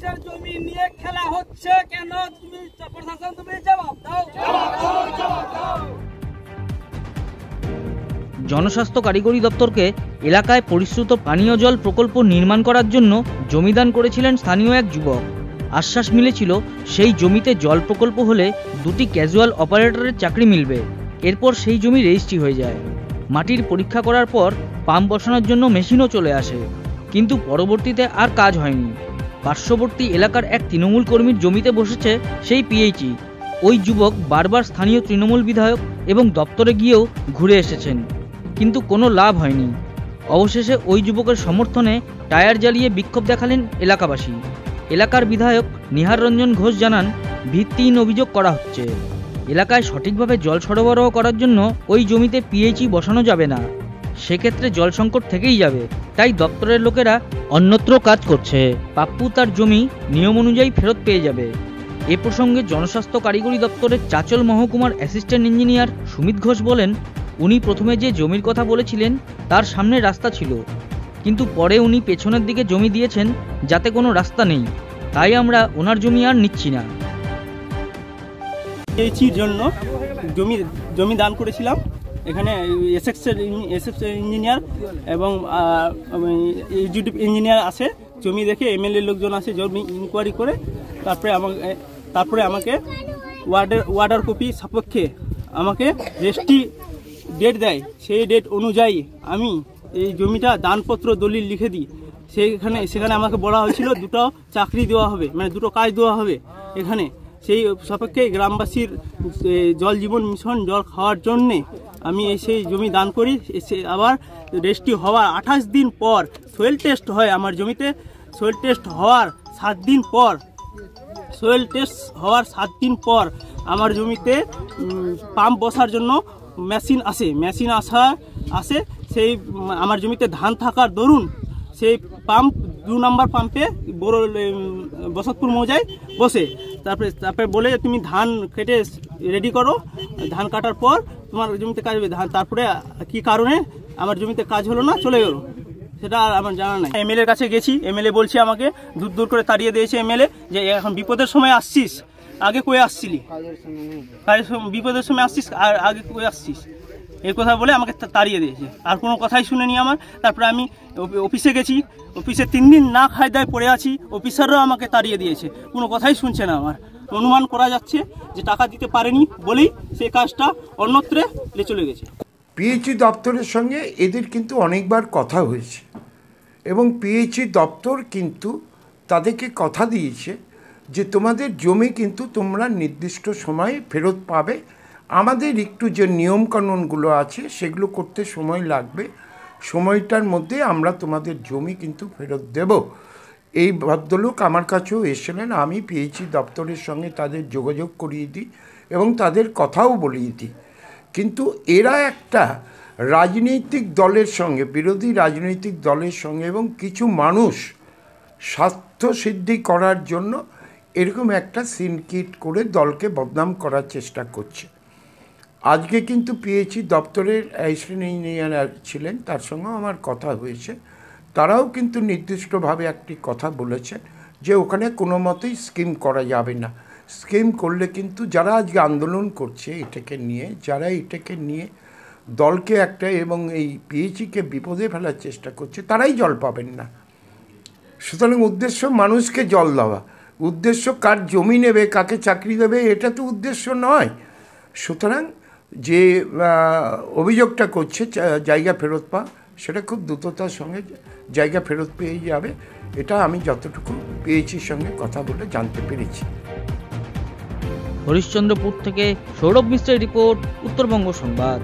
মানুষের জমি নিয়ে খেলা হচ্ছে কেন? তুমি প্রশাসন, তুমি জবাব দাও। জনস্বাস্থ্য কারিগরি দপ্তরকে এলাকায় পরিশ্রুত পানীয় জল প্রকল্প নির্মাণ করার জন্য জমিদান করেছিলেন স্থানীয় এক যুবক। আশ্বাস মিলেছিল সেই জমিতে জল প্রকল্প হলে 2টি ক্যাজুয়াল অপারেটরের চাকরি মিলবে। এরপর সেই জমি রেজিস্ট্রি হয়ে যায়। মাটির পরীক্ষা করার পর পাম্প বসানোর জন্য মেশিনও চলে আসে, কিন্তু পরবর্তীতে আর কাজ হয়নি। পার্শ্ববর্তী এলাকার এক তৃণমূল কর্মীর জমিতে বসেছে সেই পিএইচই। ওই যুবক বারবার স্থানীয় তৃণমূল বিধায়ক এবং দপ্তরে গিয়েও ঘুরে এসেছেন, কিন্তু কোনো লাভ হয়নি। অবশেষে ওই যুবকের সমর্থনে টায়ার জ্বালিয়ে বিক্ষোভ দেখালেন এলাকাবাসী। এলাকার বিধায়ক নিহার রঞ্জন ঘোষ জানান, ভিত্তিহীন অভিযোগ করা হচ্ছে। এলাকায় সঠিকভাবে জল সরবরাহ করার জন্য ওই জমিতে পিএইচই বসানো যাবে না, সেক্ষেত্রে জল সংকট থেকেই যাবে। তাই দপ্তরের লোকেরা অন্যত্র কাজ করছে। পাপ্পু তার জমি নিয়ম অনুযায়ী ফেরত পেয়ে যাবে। এ প্রসঙ্গে জনস্বাস্থ্য কারিগরি দপ্তরের চাচল মহকুমার অ্যাসিস্ট্যান্ট ইঞ্জিনিয়ার সুমিত ঘোষ বলেন, উনি প্রথমে যে জমির কথা বলেছিলেন তার সামনে রাস্তা ছিল, কিন্তু পরে উনি পেছনের দিকে জমি দিয়েছেন যাতে কোনো রাস্তা নেই, তাই আমরা ওনার জমি আর নিচ্ছি না। পিএইচির জন্য জমি দান করেছিলাম। এখানে এসএফ ইঞ্জিনিয়ার এবং এক্সিকিউটিভ ইঞ্জিনিয়ার আসে, জমি দেখে এমএলএ লোকজন আসে, জমি ইনকোয়ারি করে তারপরে আমাকে ওয়ার্ডার কপি সাপেক্ষে আমাকে রেজিস্ট্রি ডেট দেয়। সেই ডেট অনুযায়ী আমি এই জমিটা দানপত্র দলিল লিখে দিই। সেখানে আমাকে বলা হয়েছিল 2টো চাকরি দেওয়া হবে, মানে 2টো কাজ দেওয়া হবে এখানে। সেই সাপেক্ষে গ্রামবাসীর জল জীবন মিশন জল খাওয়ার জন্যে আমি সেই জমি দান করি। আবার রেজিস্ট্রি হওয়ার 28 দিন পর সোয়েল টেস্ট হয় আমার জমিতে। সোয়েল টেস্ট হওয়ার 7 দিন পর আমার জমিতে পাম্প বসার জন্য মেশিন আসে। সেই আমার জমিতে ধান থাকার দরুন সেই পাম্প 2 নম্বর পাম্পে বড় বসতপুর মৌজায় বসে। তারপরে বলে তুমি ধান কেটে রেডি করো, ধান কাটার পর তোমার জমিতে কাজ হবে। তারপরে কি কারণে আমার জমিতে কাজ হলো না, চলে গেল, সেটা আর আমার জানা নাই। এমএলএর কাছে গেছি, এমএলএ বলছে আমাকে দূর করে তাড়িয়ে দিয়েছে এমএলএ, যে এখন বিপদের সময় আসছিস, আগে কয়ে আসছিলি, বিপদের সময় আসছিস আর আগে কয়ে আসছিস, এই কথা বলে আমাকে তাড়িয়ে দিয়েছে। আর কোনো কথাই শুনেনি আমার। তারপরে আমি অফিসে গেছি, অফিসে 3 দিন না খাই দায় পড়ে আছি, অফিসাররাও আমাকে তাড়িয়ে দিয়েছে, কোনো কথাই শুনছে না আমার। অনুমান করা যাচ্ছে যে টাকা দিতে পারেনি বলেই সেই কাজটা অন্যত্রে চলে গেছে। পিএইচই দপ্তরের সঙ্গে এদের কিন্তু অনেকবার কথা হয়েছে এবং পিএইচই দপ্তর কিন্তু তাদেরকে কথা দিয়েছে যে তোমাদের জমি কিন্তু তোমরা নির্দিষ্ট সময়ে ফেরত পাবে। আমাদের একটু যে নিয়মকানুনগুলো আছে সেগুলো করতে সময় লাগবে, সময়টার মধ্যে আমরা তোমাদের জমি কিন্তু ফেরত দেব। এই ভদ্রলোক আমার কাছেও এসেছিলেন, আমি পিএইচই দপ্তরের সঙ্গে তাদের যোগাযোগ করিয়ে দিই এবং তাদের কথাও বলিয়ে দিই। কিন্তু এরা একটা রাজনৈতিক দলের সঙ্গে, বিরোধী রাজনৈতিক দলের সঙ্গে এবং কিছু মানুষ স্বার্থসিদ্ধি করার জন্য এরকম একটা সিনকিট করে দলকে বদনাম করার চেষ্টা করছে। আজকে কিন্তু পিএইচই দপ্তরের অ্যাসিস্ট্যান্ট ইঞ্জিনিয়ার ছিলেন, তার সঙ্গেও আমার কথা হয়েছে। তারাও কিন্তু নির্দিষ্টভাবে একটি কথা বলেছেন যে ওখানে কোনো মতেই স্কিম করা যাবে না। স্কিম করলে কিন্তু যারা আজকে আন্দোলন করছে যারা এটাকে নিয়ে দলকে একটা এবং এই পিএইচিকে বিপদে ফেলার চেষ্টা করছে, তারাই জল পাবেন না। সুতরাং উদ্দেশ্য মানুষকে জল দেওয়া, উদ্দেশ্য কার জমি নেবে, কাকে চাকরি দেবে, এটা তো উদ্দেশ্য নয়। সুতরাং যে অভিযোগটা করছে জায়গা ফেরত পাওয়া, সেটা খুব দ্রুততার সঙ্গে জায়গা ফেরত পেয়ে যাবে, এটা আমি যতটুকু পিএইচির সঙ্গে কথা বলে জানতে পেরেছি। হরিশ্চন্দ্রপুর থেকে সৌরভ মিশ্রের রিপোর্ট, উত্তরবঙ্গ সংবাদ।